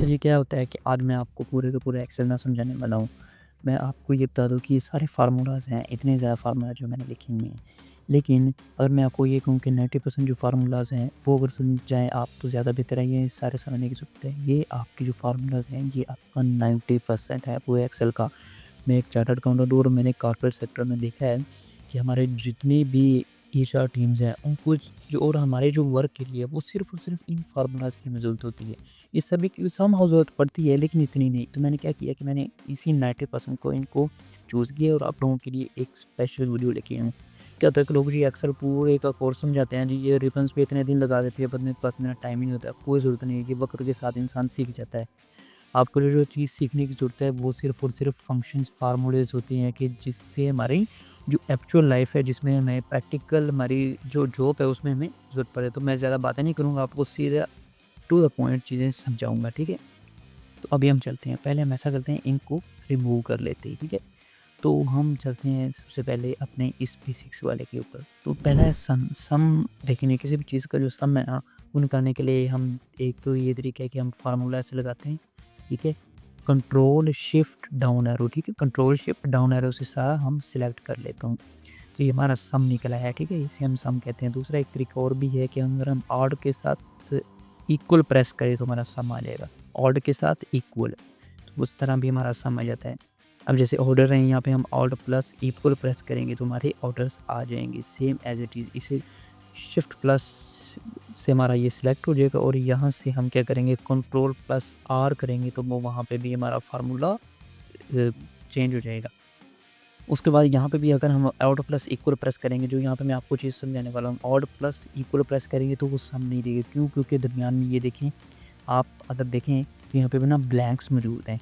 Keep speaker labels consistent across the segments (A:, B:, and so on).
A: अच्छा जी, क्या होता है कि आज मैं आपको पूरे के पूरे एक्सेल ना समझाने वाला हूँ। मैं आपको ये बता दूँ कि ये सारे फ़ार्मूलाज़ हैं, इतने ज़्यादा फ़ार्मूला जो मैंने लिखे हुए हैं। लेकिन अगर मैं आपको ये कहूँ कि 90% जो फ़ार्मूलाज़ हैं, वो अगर समझ जाएँ आप तो ज़्यादा बेहतर है, ये सारे समझने की ज़रूरत है। ये आपके जो फ़ार्मूलाज़ हैं, ये आपका 90% है पूरे एक्सेल का। मैं एक चार्टर्ड अकाउंटेंट हूँ और मैंने कॉर्पोरेट सेक्टर में देखा है कि हमारे जितनी भी एचआर टीम्स हैं उनको जो और हमारे जो वर्क के लिए वो सिर्फ़ और सिर्फ़ इन फ़ार्मूलाज़ की हमें ज़रूरत होती है। इस सभी की समहाउ ज़रूरत पड़ती है लेकिन इतनी नहीं। तो मैंने क्या किया कि मैंने इसी 90% को इनको चूज़ किया और आप लोगों के लिए एक स्पेशल वीडियो लेके आया हूँ। क्या होता है कि लोग जी अक्सर पूरे का कोर्स समझाते हैं जी, ये रिबन्स पे इतने दिन लगा देते हैं, बंदे के पास इतना टाइम ही नहीं होता है। कोई ज़रूरत नहीं है, ये वक़्त के साथ इंसान सीख जाता है। आपको जो जो चीज़ सीखने की ज़रूरत है वो सिर्फ़ और सिर्फ़ फंक्शंस, फ़ार्मूलेज़ होती हैं कि जिससे हमारी जो एक्चुअल लाइफ़ है, जिसमें हमें प्रैक्टिकल हमारी जो जॉब है उसमें हमें ज़रूरत पड़े। तो मैं ज़्यादा बातें नहीं करूँगा, आपको सीधा टू द पॉइंट चीज़ें समझाऊँगा, ठीक है? तो अभी हम चलते हैं, पहले हम ऐसा करते हैं, इनको रिमूव कर लेते हैं, ठीक है? तो हम चलते हैं सबसे पहले अपने इस बेसिक्स वाले के ऊपर। तो पहला है सम। सम देखेंगे किसी भी चीज़ का जो सम है ना, वो निकालने के लिए हम एक तो ये तरीका है कि हम फार्मूला ऐसे लगाते हैं, ठीक है? कंट्रोल शिफ्ट डाउन एरो, ठीक है? कंट्रोल शिफ्ट डाउन एरो से सारा हम सिलेक्ट कर लेता हूँ। तो ये हमारा सम निकला है, ठीक है? इसे हम सम कहते हैं। दूसरा एक तरीका और भी है कि अगर हम ऑड के साथ इक्वल प्रेस करें तो हमारा सम आ जाएगा। ऑड के साथ इक्वल, तो उस तरह भी हमारा सम आ जाता है। अब जैसे ऑर्डर है, यहाँ पे हम ऑल्ट प्लस इक्वल प्रेस करेंगे तो हमारे ऑर्डर्स आ जाएंगे सेम एज इट इज़। इसे शिफ्ट प्लस से हमारा ये सिलेक्ट हो जाएगा और यहाँ से हम क्या करेंगे, कंट्रोल प्लस आर करेंगे तो वो वहाँ पे भी हमारा फार्मूला चेंज हो जाएगा। उसके बाद यहाँ पे भी अगर हम ऑड प्लस इक्वल प्रेस करेंगे, जो यहाँ पे मैं आपको चीज़ समझाने वाला हूँ, ऑड प्लस इक्वल प्रेस करेंगे तो वो सम नहीं देगा। क्यों? क्योंकि दरमियान में ये देखें, आप अगर देखें तो यहाँ पे भी ना ब्लैंक्स मौजूद हैं।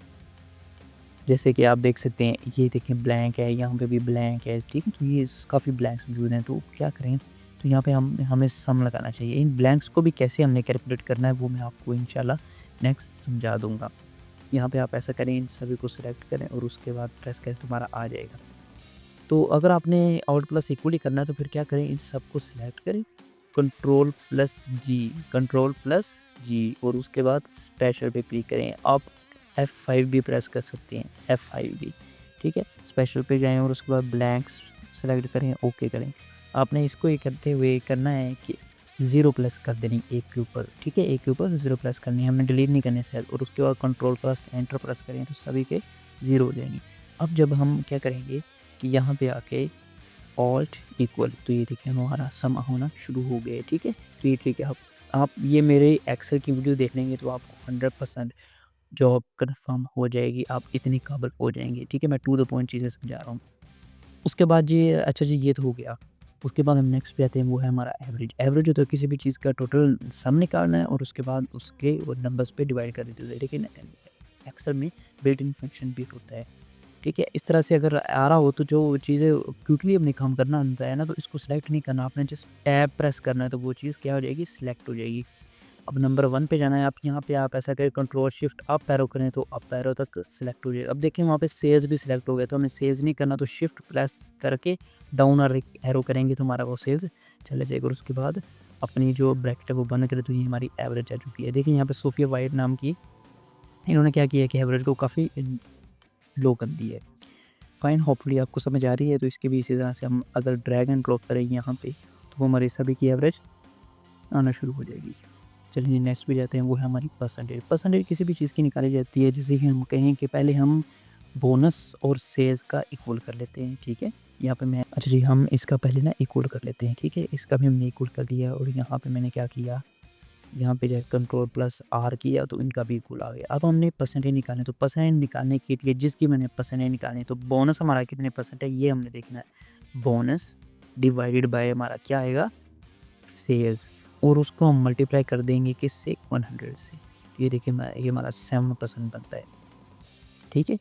A: जैसे कि आप देख सकते हैं, ये देखें ब्लैंक है, यहाँ पे भी ब्लैंक है, ठीक है? तो ये काफ़ी ब्लैंक्स मौजूद हैं, तो क्या करें? तो यहाँ पे हमें सम लगाना चाहिए। इन ब्लैंक्स को भी कैसे हमने कैलकुलेट करना है वो मैं आपको इंशाल्लाह नेक्स्ट समझा दूँगा। यहाँ पे आप ऐसा करें, इन सभी को सिलेक्ट करें और उसके बाद प्रेस करें तो हमारा आ जाएगा। तो अगर आपने ऑड प्लस इक्वल ही करना है तो फिर क्या करें, इन सबको सिलेक्ट करें, कंट्रोल प्लस जी और उसके बाद स्पेशल पे क्लिक करें। आप F5 भी प्रेस कर सकते हैं, F5 भी, ठीक है? स्पेशल पे जाएँ और उसके बाद ब्लैंक्स सेलेक्ट करें, ओके करें। आपने इसको ये करते हुए करना है कि 0 प्लस कर देनी एक के ऊपर, ठीक है? एक के ऊपर 0 प्लस करनी है, हमने डिलीट नहीं करने सेल, और उसके बाद कंट्रोल प्लस एंटर प्रेस करें तो सभी के 0 हो जाएँगे। अब जब हम क्या करेंगे कि यहाँ पे आके ऑल्ट इक्वल, तो ये देखिए हमारा सम होना शुरू हो गया है, ठीक है? तो ये ठीक है, आप ये मेरे एक्सेल की वीडियो देख लेंगे तो आपको 100% जॉब कन्फर्म हो जाएगी, आप इतने काबिल हो जाएँगे, ठीक है? मैं टू द पॉइंट चीज़ें समझा रहा हूँ। उसके बाद जी, अच्छा जी, ये तो हो गया। उसके बाद हम नेक्स्ट पे आते हैं, वो है हमारा एवरेज। एवरेज होता है किसी भी चीज़ का टोटल सम निकालना है और उसके बाद उसके वो नंबर्स पे डिवाइड कर देते हैं। लेकिन एक्सेल में बिल्ट इन फंक्शन भी होता है। ठीक है? इस तरह से अगर आ रहा हो तो जो चीज़ें क्विकली अपने काम करना होता है ना, तो इसको सेलेक्ट नहीं करना, आपने जस्ट टैब प्रेस करना है तो वो चीज़ क्या हो जाएगी, सिलेक्ट हो जाएगी। अब नंबर 1 पे जाना है, आप यहाँ पे आप ऐसा करें, कंट्रोल शिफ्ट अप एरो करें तो अप एरो तक सिलेक्ट हो जाएगा। अब देखिए वहाँ पे सेल्स भी सिलेक्ट हो गया, तो हमें सेल्स नहीं करना, तो शिफ्ट प्रेस करके डाउन एरो करेंगे तो हमारा वो सेल्स चला जाएगा और उसके बाद अपनी जो ब्रैकेट है वो बंद करें तो ये हमारी एवरेज आ चुकी है। देखिए यहाँ पे सोफिया वाइट नाम की इन्होंने क्या किया कि एवरेज को काफ़ी लो कर दी है। फाइन, होपफुली आपको समझ आ रही है। तो इसके भी इसी तरह से हम अगर ड्रैग एंड ड्रॉप करें यहाँ पे तो वो हमारी सभी की एवरेज आना शुरू हो जाएगी। चलिए नेक्स्ट पे जाते हैं, वो है हमारी परसेंटेज। परसेंटेज किसी भी चीज़ की निकाली जाती है, जैसे कि हम कहें कि पहले हम बोनस और सेल्स का इक्वल कर लेते हैं, ठीक है? यहाँ पे मैं अच्छा जी, हम इसका पहले ना इक्वल कर लेते हैं, ठीक है? इसका भी हमने इक्वल कर लिया और यहाँ पे मैंने क्या किया, यहाँ पे जाके कंट्रोल प्लस आर किया तो इनका भी इक्वल आ गया। अब हमने परसेंटेज निकालनी, तो परसेंटेज निकालने के लिए जिसकी मैंने परसेंटेज निकालनी, तो बोनस हमारा कितने परसेंट है ये हमने देखना है। बोनस डिवाइडेड बाय हमारा क्या आएगा, सेल्स, और उसको हम मल्टीप्लाई कर देंगे किससे, 100 से। ये देखिए ये हमारा 7% बनता है, ठीक है?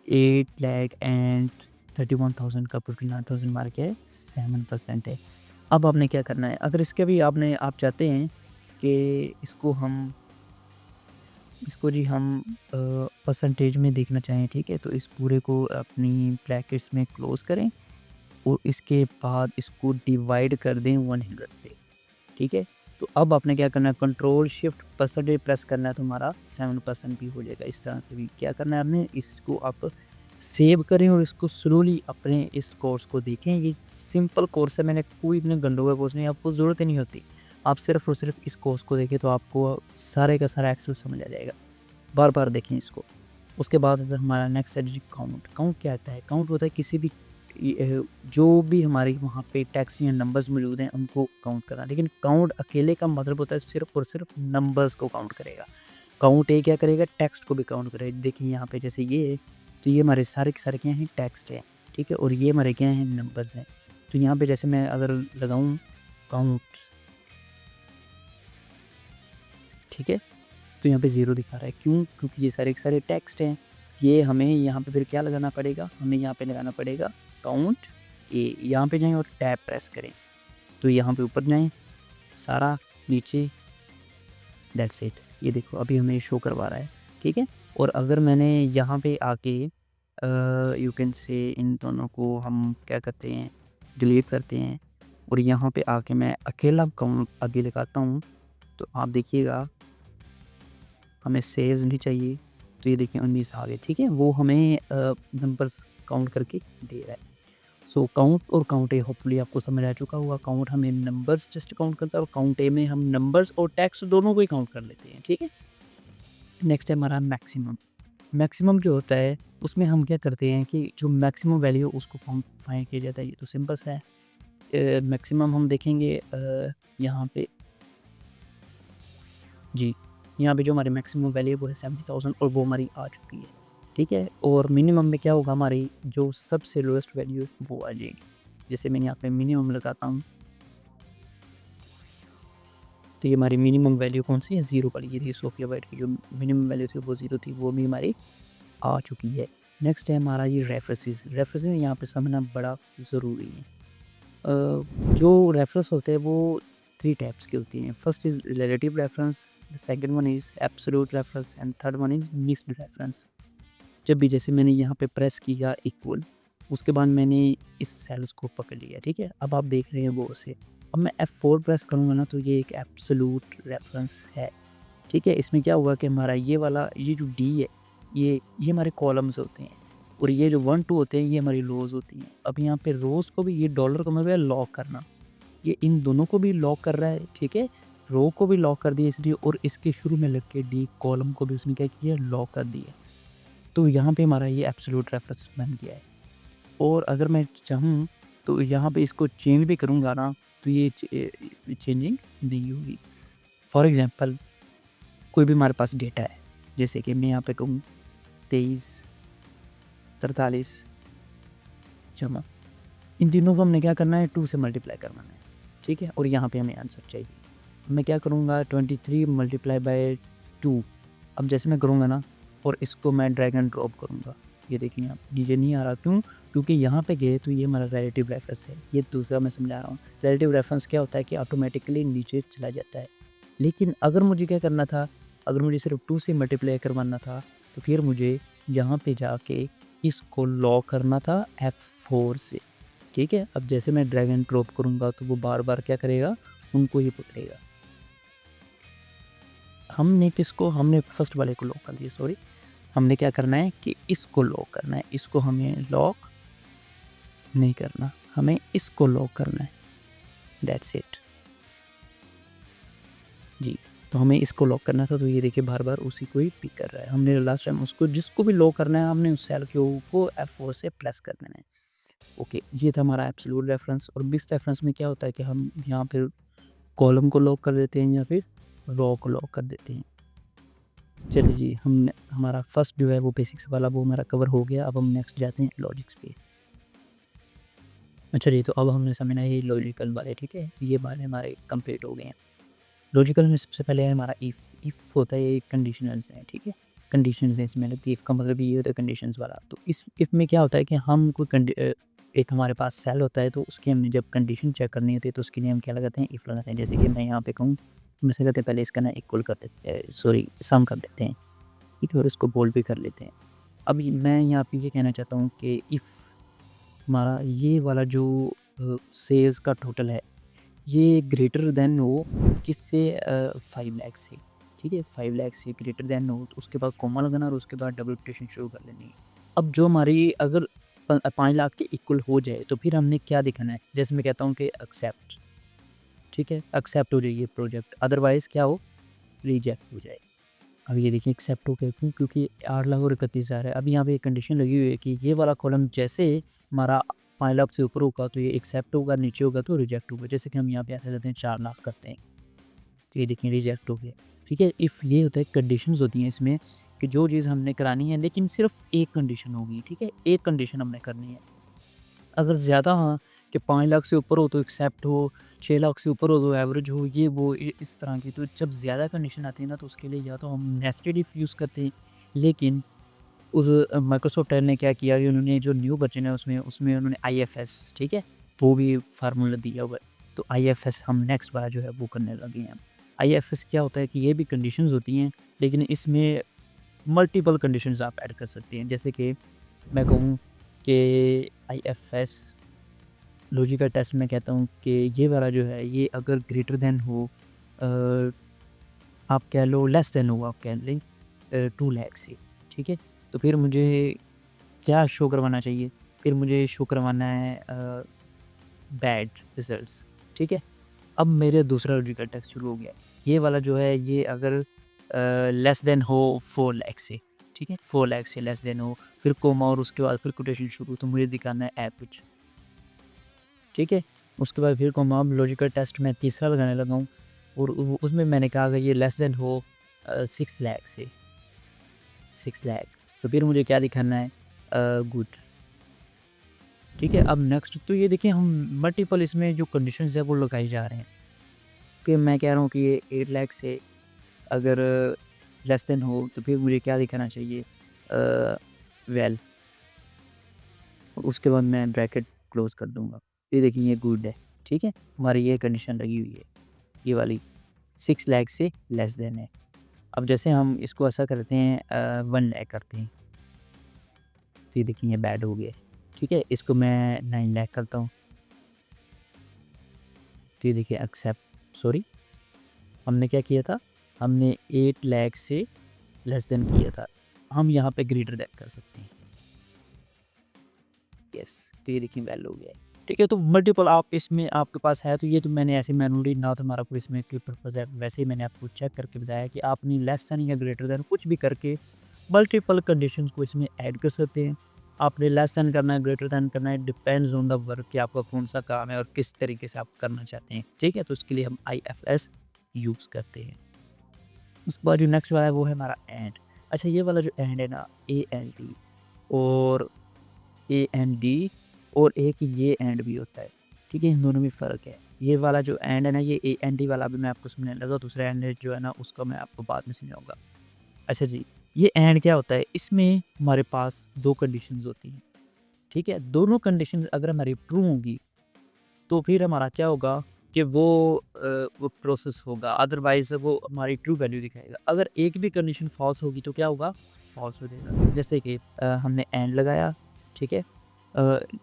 A: 8,31,000 का 59,000 हमारा क्या है, 7% है। अब आपने क्या करना है, अगर इसके भी आप चाहते हैं कि इसको हम इसको जी हम परसेंटेज में देखना चाहें, ठीक है? तो इस पूरे को अपनी ब्रैकेट्स में क्लोज़ करें और इसके बाद इसको डिवाइड कर दें 100 पे, ठीक है? तो अब आपने क्या करना है, कंट्रोल शिफ्ट परसेंटेज प्रेस करना है तो हमारा 7% भी हो जाएगा। इस तरह से भी क्या करना है आपने, इसको आप सेव करें और इसको स्लोली अपने इस कोर्स को देखें। ये सिंपल कोर्स है, मैंने कोई इतने गंदों का कोर्स नहीं, आपको ज़रूरत ही नहीं होती। आप सिर्फ और सिर्फ इस कोर्स को देखें तो आपको सारे का सारा एक्सेल समझ आ जाएगा। बार बार देखें इसको। उसके बाद हमारा नेक्स्ट है जी काउंट। काउंट क्या होता है? काउंट होता है किसी भी जो भी हमारी वहाँ पे टेक्स्ट या नंबर्स मौजूद हैं उनको काउंट करना। लेकिन काउंट अकेले का मतलब होता है सिर्फ और सिर्फ नंबर्स को काउंट करेगा। काउंट ये क्या करेगा, टेक्स्ट को भी काउंट करेगा। देखिए यहाँ पे जैसे ये है, तो ये हमारे सारे के सारे क्या हैं, टेक्स्ट है, ठीक है, और ये हमारे क्या हैं, नंबर्स हैं। तो यहाँ पे जैसे मैं अगर लगाऊँ काउंट, ठीक है, तो यहाँ पे ज़ीरो दिखा रहा है। क्यों? क्योंकि ये सारे के सारे टेक्स्ट हैं। ये हमें यहाँ पे फिर क्या लगाना पड़ेगा, हमें यहाँ पे लगाना पड़ेगा काउंट ए। यहाँ पे जाएँ और टैब प्रेस करें तो यहाँ पे ऊपर जाएँ, सारा नीचे, दैट्स इट। ये देखो अभी हमें शो करवा रहा है, ठीक है। और अगर मैंने यहाँ पे आके यू कैन से इन दोनों को हम क्या करते हैं, डिलीट करते हैं और यहाँ पे आके मैं अकेला काउंट आगे लगाता हूँ, तो आप देखिएगा हमें सेव्स नहीं चाहिए। तो ये देखिए 19 आ गए, ठीक है, वो हमें नंबर्स काउंट करके दे रहा है। सो काउंट और काउंट ए होपफुली आपको समझ आ चुका होगा। काउंट हमें नंबर्स जस्ट काउंट करता है और काउंट ए में हम नंबर्स और टेक्स्ट दोनों को ही काउंट कर लेते हैं, ठीक है। नेक्स्ट है हमारा मैक्सिमम। मैक्सिमम जो होता है उसमें हम क्या करते हैं कि जो मैक्सिमम वैल्यू उसको फाइंड किया जाता है। ये तो सिंपल सा है। मैक्सिमम हम देखेंगे यहाँ पे, जी, यहाँ पे जो हमारी मैक्सिमम वैल्यू है वो है 70,000 और वो हमारी आ चुकी है, ठीक है। और मिनिमम में क्या होगा, हमारी जो सबसे लोएस्ट वैल्यू है वो आ जाएगी। जैसे मैंने यहाँ पे मिनिमम लगाता हूँ तो ये हमारी मिनिमम वैल्यू कौन सी है, ज़ीरो वाली। ये देखिए सोफिया वाइट की जो मिनिमम वैल्यू थी वो ज़ीरो थी, वो भी हमारी आ चुकी है। नेक्स्ट है हमारा ये रेफरेंसेस। रेफरेंसेस यहाँ पे समझना बड़ा ज़रूरी है। जो रेफरेंस होते हैं वो 3 टाइप्स की होती हैं। First is relative reference, the second one is absolute reference and third one is mixed reference. जब भी जैसे मैंने यहाँ पे प्रेस किया इक्वल, उसके बाद मैंने इस सेल्स को पकड़ लिया, ठीक है। अब आप देख रहे हैं वो से, अब मैं F4 प्रेस करूँगा ना तो ये एक एब्सोल्यूट रेफरेंस है, ठीक है। इसमें क्या हुआ कि हमारा ये वाला ये जो D है, ये हमारे कॉलम्स होते हैं और ये जो 1 2 होते हैं ये हमारी रोज़ होती हैं। अब यहाँ पे रोज़ को भी, ये डॉलर का मतलब है लॉक करना, ये इन दोनों को भी लॉक कर रहा है, ठीक है। रो को भी लॉक कर दिया इसलिए, और इसके शुरू में लग के D कॉलम को भी उसने क्या किया, लॉक कर दिया। तो यहाँ पे हमारा ये एब्सोल्यूट रेफरेंस बन गया है। और अगर मैं चाहूँ तो यहाँ पे इसको चेंज भी करूँगा ना तो ये चेंजिंग नहीं होगी। फॉर एग्ज़ाम्पल कोई भी हमारे पास डेटा है, जैसे कि मैं यहाँ पे कहूँ 23 43 जमा, इन तीनों को हमने क्या करना है, 2 से मल्टीप्लाई करना है, ठीक है। और यहाँ पे हमें आंसर चाहिए। मैं क्या करूँगा, 23 मल्टीप्लाई बाय 2। अब जैसे मैं करूँगा ना और इसको मैं ड्रैग एंड ड्रॉप करूँगा, ये देखिए आप नीचे नहीं आ रहा, क्यों? क्योंकि यहाँ पे गए तो ये हमारा रिलेटिव रेफरेंस है। ये दूसरा मैं समझा रहा हूँ। रिलेटिव रेफरेंस क्या होता है कि ऑटोमेटिकली नीचे चला जाता है। लेकिन अगर मुझे क्या करना था, अगर मुझे सिर्फ 2 से मल्टीप्लाई करवाना था तो फिर मुझे यहाँ पे जाके इसको लॉक करना था F4 से, ठीक है। अब जैसे मैं ड्रैग एंड ड्रॉप करूँगा तो वो बार बार क्या करेगा, उनको ही पकड़ेगा। हमने फर्स्ट वाले को लॉक कर दिया, सॉरी। हमने क्या करना है कि इसको लॉक करना है, इसको हमें लॉक नहीं करना, हमें इसको लॉक करना है, दैट्स इट। जी, तो हमें इसको लॉक करना था, तो ये देखिए बार-बार उसी को ही पिक कर रहा है। हमने लास्ट टाइम उसको जिसको भी लॉक करना है हमने उस सेल के को F4 से प्रेस कर देना है। ओके, ये था हमारा एब्सोल्यूट रेफरेंस। और मिक्स्ड रेफरेंस में क्या होता है कि हम यहाँ पे कॉलम को लॉक कर देते हैं या फिर रो को लॉक कर देते हैं। चलिए जी, हमने हमारा फर्स्ट जो है वो बेसिक्स वाला वो हमारा कवर हो गया। अब हम नेक्स्ट जाते हैं लॉजिक्स पे। अच्छा जी, तो अब हमने समझना है ये लॉजिकल वाले, ठीक है। ये वाले हमारे कंप्लीट हो गए हैं। लॉजिकल में सबसे पहले है हमारा इफ़। इफ़ होता है ये कंडीशनल्स हैं, ठीक है। कंडीशंस हैं इसमें, मतलब इफ़ का मतलब ये होता है कंडीशंस वाला। तो इस इफ़ में क्या होता है कि हम एक हमारे पास सेल होता है तो उसकी हमने जब कंडीशन चेक करनी होती है तो उसके लिए हम क्या लगाते हैं, इफ़ लगाते हैं। जैसे कि मैं यहाँ पे कहूँ, हम ऐसे कहते हैं पहले इसका ना इक्वल कर देते हैं, सॉरी सम कर देते हैं, ठीक है, और इसको बोल्ड भी कर लेते हैं। अब मैं यहाँ पे ये कहना चाहता हूँ कि इफ़ हमारा ये वाला जो सेल्स का टोटल है, ये ग्रेटर देन हो किससे 5 लाख से, ठीक है? 5 लाख से ग्रेटर देन हो तो उसके बाद कॉमा लगाना और उसके बाद डबल कोटेशन शुरू कर लेनी है। अब जो हमारी अगर 5 लाख के इक्वल हो जाए तो फिर हमने क्या दिखाना है? जैसे मैं कहता हूँ कि एक्सेप्ट, ठीक है? एक्सेप्ट हो जाए ये प्रोजेक्ट, अदरवाइज़ क्या हो? रिजेक्ट हो जाए। अब ये देखिए एक्सेप्ट हो गया क्यों? क्योंकि 8 लाख और 31,000 है। अब यहाँ पे एक कंडीशन लगी हुई है कि ये वाला कॉलम जैसे हमारा 5 लाख से ऊपर होगा तो ये एक्सेप्ट होगा, नीचे होगा तो रिजेक्ट होगा। जैसे कि हम यहाँ पे ऐसे करते हैं 4 लाख करते हैं, तो ये देखिए रिजेक्ट हो गया। ठीक है? इफ़ ये होता है कंडीशंस होती हैं इसमें कि जो चीज़ हमने करानी है लेकिन सिर्फ़ एक कंडीशन होगी, ठीक है? एक कंडीशन हमने करनी है। अगर ज़्यादा हाँ, कि 5 लाख से ऊपर हो तो एक्सेप्ट हो, 6 लाख से ऊपर हो तो एवरेज हो, ये वो इस तरह की। तो जब ज़्यादा कंडीशन आती है ना तो उसके लिए या तो हम नेस्टेड इफ यूज़ करते हैं, लेकिन उस माइक्रोसॉफ्ट ने क्या किया कि उन्होंने जो न्यू वर्ज़न है उसमें उसमें उन्होंने आईएफएस, ठीक है? वो भी फ़ॉर्मूला दिया हुआ है। तो आईएफएस हम नेक्स्ट बार जो है वो करने लगे हैं। आईएफएस क्या होता है कि ये भी कंडीशंस होती हैं, लेकिन इसमें मल्टीपल कंडीशंस आप ऐड कर सकते हैं। जैसे कि मैं कहूँ कि आईएफएस लॉजिकल टेस्ट में कहता हूँ कि ये वाला जो है ये अगर ग्रेटर देन हो अ, आप कह लो लेस देन हो, आप कह लें 2 लाख से, ठीक है? तो फिर मुझे क्या शो करवाना चाहिए? फिर मुझे शो करवाना है बैड रिज़ल्ट्स, ठीक है? अब मेरे दूसरा लॉजिकल टेस्ट शुरू हो गया। ये वाला जो है ये अगर लेस देन हो 4 लाख से, ठीक है? 4 लाख से लेस देन हो, फिर कोमा और उसके बाद फिर कोटेशन शुरू, तो मुझे दिखाना है एवरेज, ठीक है? उसके बाद फिर कोमा, अब लॉजिकल टेस्ट मैं तीसरा लगाने लगा हूँ और उसमें मैंने कहा अगर ये लेस देन हो 6 लाख से, 6 लाख, तो फिर मुझे क्या दिखाना है? गुड, ठीक है? अब नेक्स्ट तो ये देखिए हम मल्टीपल इसमें जो कंडीशंस है वो लगाए जा रहे हैं कि मैं कह रहा हूँ कि ये 8 लाख से अगर लेस देन हो तो फिर मुझे क्या दिखाना चाहिए? वेल, उसके बाद मैं ब्रैकेट क्लोज़ कर दूँगा। ये देखिए ये गुड है, ठीक है? हमारी ये कंडीशन लगी हुई है, ये वाली 6 लाख से लेस देन है। अब जैसे हम इसको ऐसा करते हैं 1 लाख करते हैं, तो ये देखिए ये बैड हो गया, ठीक है? इसको मैं 9 लाख करता हूँ, तो ये देखिए एक्सेप्ट, सॉरी, हमने क्या किया था? हमने 8 लाख से लेस देन किया था। हम यहाँ पे ग्रेटर देन कर सकते हैं। यस, तो ये देखिए वैल हो गया है। ठीक है, तो मल्टीपल आप इसमें आपके पास है तो ये तो मैंने ऐसे मैनुअली ना तो हमारा कोई इसमें कोई पर्पज़ है, वैसे ही मैंने आपको चेक करके बताया कि आपने लेस देन या ग्रेटर देन कुछ भी करके मल्टीपल कंडीशंस को इसमें ऐड कर सकते हैं। आपने लेस देन करना है, ग्रेटर देन करना है, डिपेंड्स ऑन द वर्क कि आपका कौन-सा काम है और किस तरीके से आप करना चाहते हैं। ठीक है, तो उसके लिए हम आईएफएस यूज़ करते हैं। उसके बाद जो नेक्स्ट वाला है वो है हमारा एंड। अच्छा, ये वाला जो एंड है ना, एएनडी और एएनडी और एक ये एंड भी होता है, ठीक है? इन दोनों में फ़र्क है। ये वाला जो एंड है ना, ये एएनडी वाला भी मैं आपको समझाने लगा, दूसरा एंड जो है ना उसका मैं आपको बाद में समझाऊँगा। अच्छा जी, ये एंड क्या होता है? इसमें हमारे पास 2 कंडीशंस होती हैं, ठीक है? दोनों कंडीशंस अगर हमारी ट्रू होंगी तो फिर हमारा क्या होगा कि वो प्रोसेस होगा, अदरवाइज़ वो हमारी ट्रू वैल्यू दिखाएगा। अगर एक भी कंडीशन फ़ॉल्स होगी तो क्या होगा? फ़ॉल्स हो जाएगा। जैसे कि हमने एंड लगाया, ठीक है?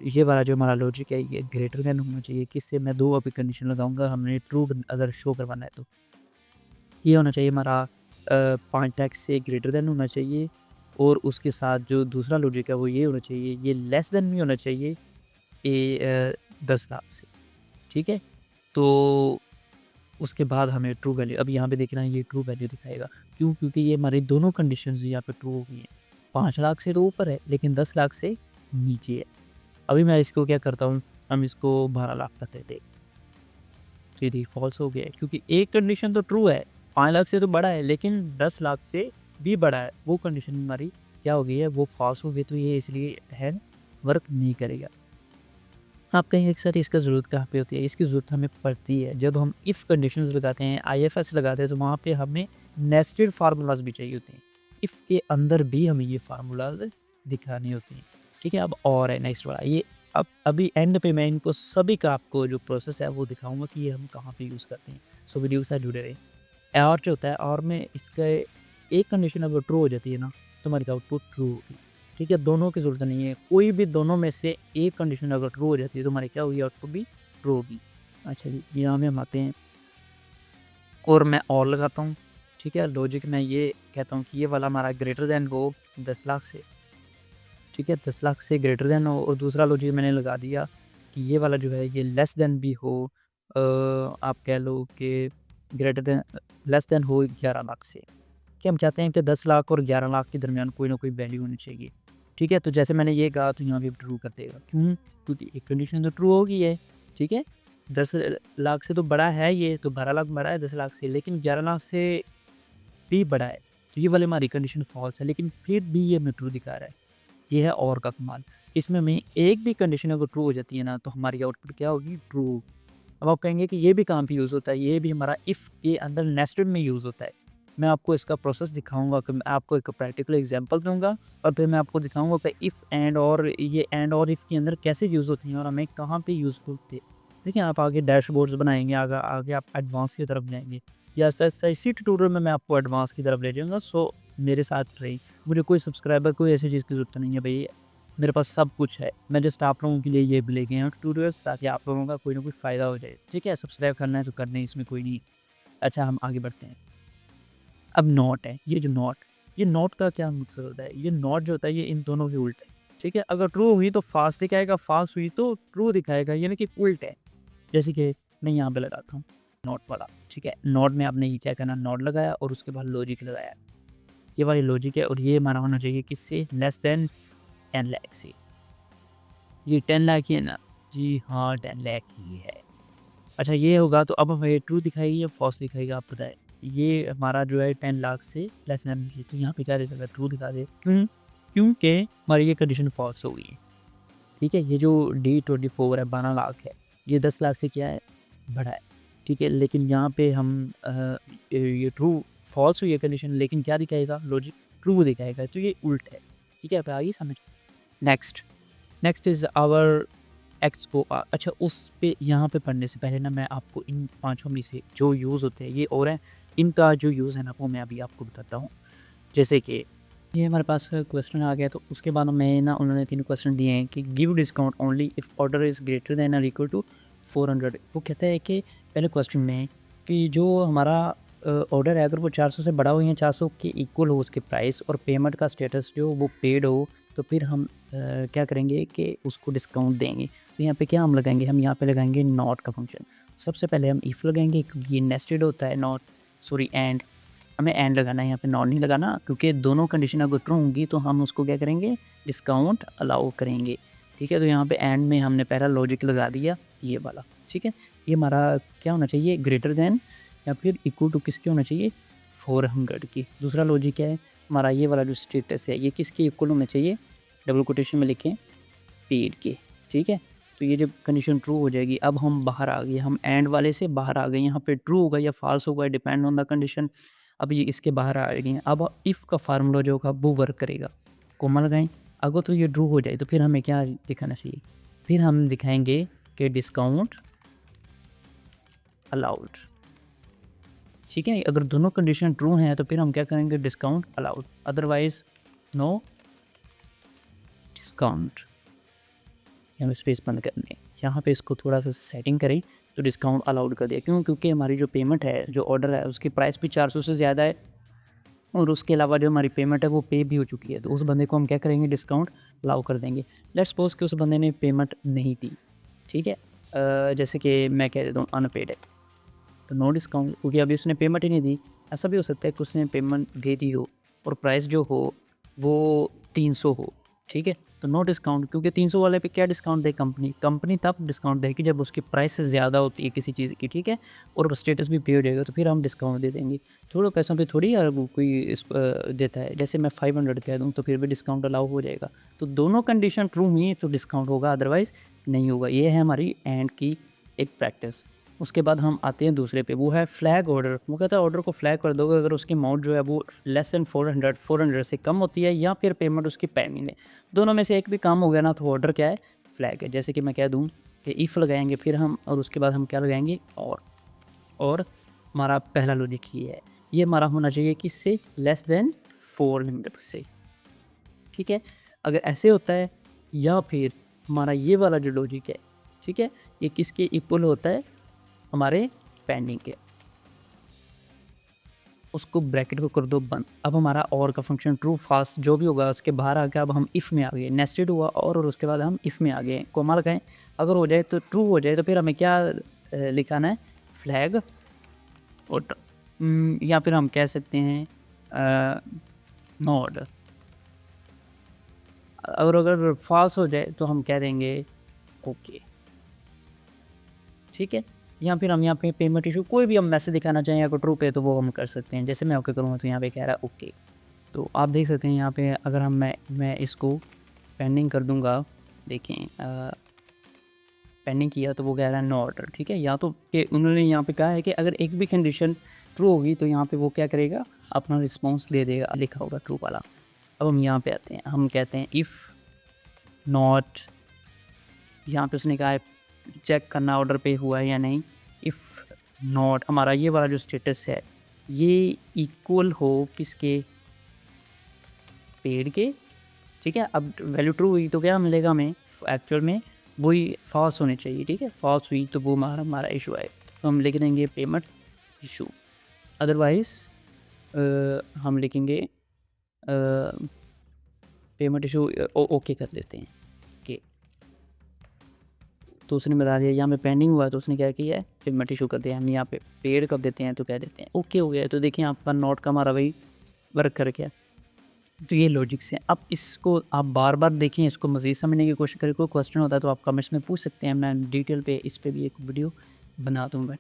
A: ये वाला जो हमारा लॉजिक है ये ग्रेटर देन होना चाहिए, किससे? मैं 2 अभी कंडीशन लगाऊँगा, हमने ट्रू अगर शो करवाना है तो। ये होना चाहिए हमारा 5 टैक्स से ग्रेटर देन होना चाहिए और उसके साथ जो दूसरा लॉजिक है वो ये होना चाहिए, ये लेस देन भी होना चाहिए 10 लाख से, ठीक है? तो उसके बाद हमें ट्रू वैल्यू, अब यहाँ पे देखना ये ट्रू वैल्यू दिखाएगा। क्यों? क्योंकि ये हमारी दोनों कंडीशंस यहाँ पे ट्रू हो गई हैं। 5 लाख से तो ऊपर है, लेकिन 10 लाख से नीचे है। अभी मैं इसको क्या करता हूँ, हम इसको 12 लाख कर देते हैं। तो ये देखिए फ़ॉल्स हो गया है, क्योंकि एक कंडीशन तो ट्रू है, 5 लाख से तो बड़ा है, लेकिन 10 लाख से भी बड़ा है। वो कंडीशन हमारी क्या हो गई है, वो फ़ॉल्स हो गई, तो ये इसलिए है वर्क नहीं करेगा। आप कहेंगे कि सर इसका ज़रूरत कहाँ पे होती है? इसकी ज़रूरत हमें पड़ती है जब हम इफ कंडीशंस लगाते हैं, आईएफएस लगाते हैं, तो वहाँ पे हमें नेस्टेड फार्मूलाज़ भी चाहिए होते हैं। इफ के अंदर भी हमें ये फार्मूलाज़ दिखाने होते हैं। ठीक है? अब और है नेक्स्ट वाला, ये अब अभी एंड पे मैं इनको सभी का आपको जो प्रोसेस है वो दिखाऊँगा कि ये हम कहाँ पे यूज़ करते हैं। सो वीडियो के साथ जुड़े रहें। और जो होता है, और में इसका एक कंडीशन अगर ट्रू हो जाती है ना, तो हमारी आउटपुट ट्रू होगी। ठीक है? दोनों की ज़रूरत नहीं है, कोई भी दोनों में से एक कंडीशन अगर ट्रू हो जाती है तो हमारी क्या होगी? आउटपुट भी ट्रू होगी। अच्छा जी, यहाँ पे हम आते हैं और मैं और लगाता हूँ, ठीक है? लॉजिक मैं ये कहता हूँ कि ये वाला हमारा ग्रेटर दैन हो 10 लाख से, ठीक है? 10 लाख से ग्रेटर दैन हो, और दूसरा लॉजिक मैंने लगा दिया कि ये वाला जो है ये लेस दैन भी हो, आप कह लो कि ग्रेटर दैन लेस दैन हो 11 लाख से। कि हम चाहते हैं कि 10 लाख और 11 लाख के दरमियान कोई ना कोई वैल्यू होनी चाहिए, ठीक है? तो जैसे मैंने ये कहा तो यहाँ पे ट्रू कर देगा, क्यों? क्योंकि एक कंडीशन तो ट्रू होगी है, ठीक है? 10 लाख से तो बड़ा है ये, तो 12 लाख बड़ा है 10 लाख से, लेकिन 11 लाख से भी बड़ा है। तो ये वाली हमारी कंडीशन फ़ॉल्स है, लेकिन फिर भी ये हमें ट्रू दिखा रहा है। ये है और का कमाल। इसमें हमें एक भी कंडीशन अगर ट्रू हो जाती है ना, तो हमारी आउटपुट क्या होगी? ट्रू। अब आप कहेंगे कि ये भी कहाँ पे यूज़ होता है? ये भी हमारा इफ़ के अंदर नेस्टेड में यूज़ होता है। मैं आपको इसका प्रोसेस दिखाऊँगा कि मैं आपको एक प्रैक्टिकल एग्ज़ाम्पल दूँगा, और फिर मैं आपको दिखाऊँगा कि इफ़ एंड और ये एंड और इफ़ के अंदर कैसे यूज़ होती हैं और हमें कहाँ पे यूज़फुल थे। देखिए, आप आगे डैशबोर्ड्स बनाएँगे, आगे आगे आप एडवांस की तरफ जाएँगे, या ऐसा इसी ट्यूटोरियल में मैं आपको एडवांस की तरफ ले जाऊँगा। सो मेरे साथ रहिए। मुझे कोई सब्सक्राइबर, कोई ऐसी चीज़ की ज़रूरत नहीं है भई, मेरे पास सब कुछ है। मैं जस्ट आप लोगों के लिए ये भी लेके आया हूँ ट्यूटोरियल्स, ताकि आप लोगों का कोई ना कोई फ़ायदा हो जाए। ठीक है? सब्सक्राइब करना है तो करना है, इसमें कोई नहीं। अच्छा, हम आगे बढ़ते हैं। अब नॉट है, ये जो नॉट, ये नॉट का क्या मकसद होता है? ये नॉट जो होता है ये इन दोनों के उल्ट है। ठीक है? अगर ट्रू हुई तो फ़ाल्स दिखाएगा, फ़ाल्स हुई तो ट्रू दिखाएगा, यानी कि उल्ट है। जैसे कि मैं यहाँ पे लगाता हूँ नॉट वाला, ठीक है? नॉट में आपने ये क्या करना, नॉट लगाया और उसके बाद लॉजिक लगाया। ये वाली लॉजिक है, और ये हमारा होना चाहिए किससे? लेस देन 10 लाख से। ये 10 लाख ही है ना? जी हाँ, 10 लाख ही है। अच्छा, ये होगा तो अब हमें ट्रू दिखाएगी या फॉल्स दिखाएगा, आप बताएँ? ये हमारा जो है 10 लाख से लेस देन है, तो यहाँ पे क्या दिखाएगा? ट्रू दिखा दे। क्यों? क्योंकि हमारी ये कंडीशन फॉल्स हो गई है। ठीक है? ये जो D24 है, 12 लाख है, ये 10 लाख से क्या है? बड़ा है। ठीक है? लेकिन यहाँ पे हम ये ट्रू फॉल्स हुई है कंडीशन, लेकिन क्या दिखाएगा? लॉजिक ट्रू दिखाएगा, तो ये उल्ट है। ठीक है? अब आ गई समझ? Next, next is our expo. अच्छा, उस पे यहाँ पे पढ़ने से पहले ना मैं आपको इन पाँचों में से जो यूज़ होते हैं ये और हैं, इनका जो यूज़ है ना वो मैं अभी आपको बताता हूँ। जैसे कि ये हमारे पास क्वेश्चन आ गया, तो उसके बाद में ना उन्होंने 3 क्वेश्चन दिए हैं कि give discount only if order is greater than और इक्वल टू 400। वो कहता है कि पहले क्वेश्चन में कि जो हमारा ऑर्डर है अगर वो 400 से बड़ा हो या 400 के इक्वल हो उसके प्राइस, और पेमेंट का स्टेटस जो वो पेड हो, तो फिर हम क्या करेंगे कि उसको डिस्काउंट देंगे। तो यहाँ पे क्या हम लगाएंगे? हम यहाँ पे लगाएंगे नॉट का फंक्शन। सबसे पहले हम इफ़ लगाएंगे, क्योंकि ये नेस्टेड होता है, नॉट सॉरी एंड, हमें एंड लगाना है, यहाँ पे नॉट नहीं लगाना, क्योंकि दोनों कंडीशन अगर ट्रू होंगी तो हम उसको क्या करेंगे? डिस्काउंट अलाउ करेंगे। ठीक है? तो यहाँ पे एंड में हमने पहला लॉजिक लगा दिया, ये वाला। ठीक है? ये हमारा क्या होना चाहिए? ग्रेटर देन या फिर इक्वल टू किसके होना चाहिए? 400 की। दूसरा लॉजिक क्या है? हमारा ये वाला जो स्टेटस है ये किसके इक्वल होना चाहिए? डबल कोटेशन में लिखें, पेड के। ठीक है? तो ये जब कंडीशन ट्रू हो जाएगी, अब हम बाहर आ गए, हम एंड वाले से बाहर आ गए। यहाँ पे ट्रू होगा या फॉल्स होगा, डिपेंड ऑन द कंडीशन। अब ये इसके बाहर आ गए हैं। अब इफ़ का फार्मूला जो होगा वो वर्क करेगा। कोमा लगाएँ, अगर तो ये ट्रू हो जाए तो फिर हमें क्या दिखाना चाहिए? फिर हम दिखाएँगे कि डिस्काउंट अलाउड। ठीक है? अगर दोनों कंडीशन ट्रू हैं तो फिर हम क्या करेंगे? Discount allowed, otherwise no discount. हमें स्पेस बंद करनी है। यहाँ पे इसको थोड़ा-सा सेटिंग करें तो डिस्काउंट अलाउड कर दिया। क्यों? क्योंकि हमारी जो पेमेंट है, जो ऑर्डर है, उसकी प्राइस भी 400 से ज़्यादा है, और उसके अलावा जो हमारी पेमेंट है वो पे भी हो चुकी है। तो उस बंदे को हम क्या करेंगे? डिस्काउंट अलाउ कर देंगे। लेट्स सपोज़ कि उस बंदे ने पेमेंट नहीं दी, ठीक है? जैसे कि मैं कह देता हूँ अनपेड है, तो नो डिस्काउंट, क्योंकि अभी उसने पेमेंट ही नहीं दी। ऐसा भी हो सकता है कि उसने पेमेंट दे दी हो और प्राइस जो हो वो 300 हो, ठीक है? तो नो डिस्काउंट, क्योंकि 300 वाले पे क्या डिस्काउंट दे कंपनी? कंपनी तब डिस्काउंट देगी जब उसकी प्राइस से ज़्यादा होती है किसी चीज़ की, ठीक है? और स्टेटस भी पे हो जाएगा, तो फिर हम डिस्काउंट दे देंगे। थोड़े पैसों पे थोड़ी यार वो कोई देता है। जैसे मैं 500 कह दूँ तो फिर भी डिस्काउंट अलाउ हो जाएगा। तो दोनों कंडीशन ट्रू हुई तो डिस्काउंट होगा, अदरवाइज़ नहीं होगा। ये है हमारी एंड की एक प्रैक्टिस। उसके बाद हम आते हैं दूसरे पे, वो है फ्लैग ऑर्डर। वो कहता है ऑर्डर को फ्लैग कर दोगे अगर उसकी अमाउंट जो है वो लेस देन 400 से कम होती है, या फिर पेमेंट उसकी पेंडिंग है। दोनों में से एक भी काम हो गया ना, तो ऑर्डर क्या है? फ्लैग है। जैसे कि मैं कह दूँ कि इफ़ लगाएंगे फिर हम, और उसके बाद हम क्या लगाएंगे? और हमारा पहला लॉजिक ये है, ये हमारा होना चाहिए किससे? लेस देन 400 से। ठीक है? अगर ऐसे होता है, या फिर हमारा ये वाला जो लॉजिक है, ठीक है? ये किसके इक्वल होता है? हमारे पेंडिंग के, उसको ब्रैकेट को कर दो बंद। अब हमारा और का फंक्शन ट्रू फास्ट जो भी होगा उसके बाहर आ गया। अब हम इफ़ में आ गए, नेस्टेड हुआ और उसके बाद हम इफ़ में आ गए, कोमा लगाएं। अगर हो जाए तो ट्रू हो जाए तो फिर हमें क्या लिखाना है, फ्लैग और या फिर हम कह सकते हैं नोड। और अगर फॉल्स हो जाए तो हम कह देंगे ओके, ठीक है। या फिर हम यहाँ पे पेमेंट इशू कोई भी हम मैसेज दिखाना चाहें, अगर ट्रू पे तो वो हम कर सकते हैं। जैसे मैं ओके करूँगा तो यहाँ पे कह रहा है ओके। तो आप देख सकते हैं यहाँ पे अगर मैं इसको पेंडिंग कर दूँगा, देखें पेंडिंग किया तो वो कह रहा है नो ऑर्डर, ठीक है। या तो कि उन्होंने यहाँ पे कहा है कि अगर एक भी कंडीशन ट्रू होगी तो यहाँ पे वो क्या करेगा, अपना रिस्पॉन्स दे देगा, लिखा होगा ट्रू वाला। अब हम यहाँ पे आते हैं, हम कहते हैं इफ़ नॉट, यहाँ पे उसने कहा है चेक करना ऑर्डर पे हुआ है या नहीं। इफ़ नॉट हमारा ये वाला जो स्टेटस है ये इक्वल हो किसके, पेड के, ठीक है। अब वैल्यू ट्रू हुई तो क्या मिलेगा हमें, एक्चुअल में वही फॉल्स होनी चाहिए, ठीक है। फॉल्स हुई तो वो हमारा इशू आए, तो हम लिख देंगे पेमेंट इशू। अदरवाइज़ हम लिखेंगे पेमेंट इशू ओके कर देते हैं ओके। तो उसने बता दिया यहाँ पे पेंडिंग हुआ तो उसने क्या किया है, पेमेंट इशू कर दिया। हम यहाँ पे पेड कर देते हैं तो कह देते हैं ओके हो गया। तो देखिए आपका नोट का हमारा भाई वर्क कर गया। तो ये लॉजिक्स हैं। अब इसको आप बार बार देखें, इसको मज़ीद समझने की कोशिश करें। कोई क्वेश्चन होता है तो आप कमेंट्स में पूछ सकते हैं, मैं डिटेल पे इस पे भी एक वीडियो बना दूँगा।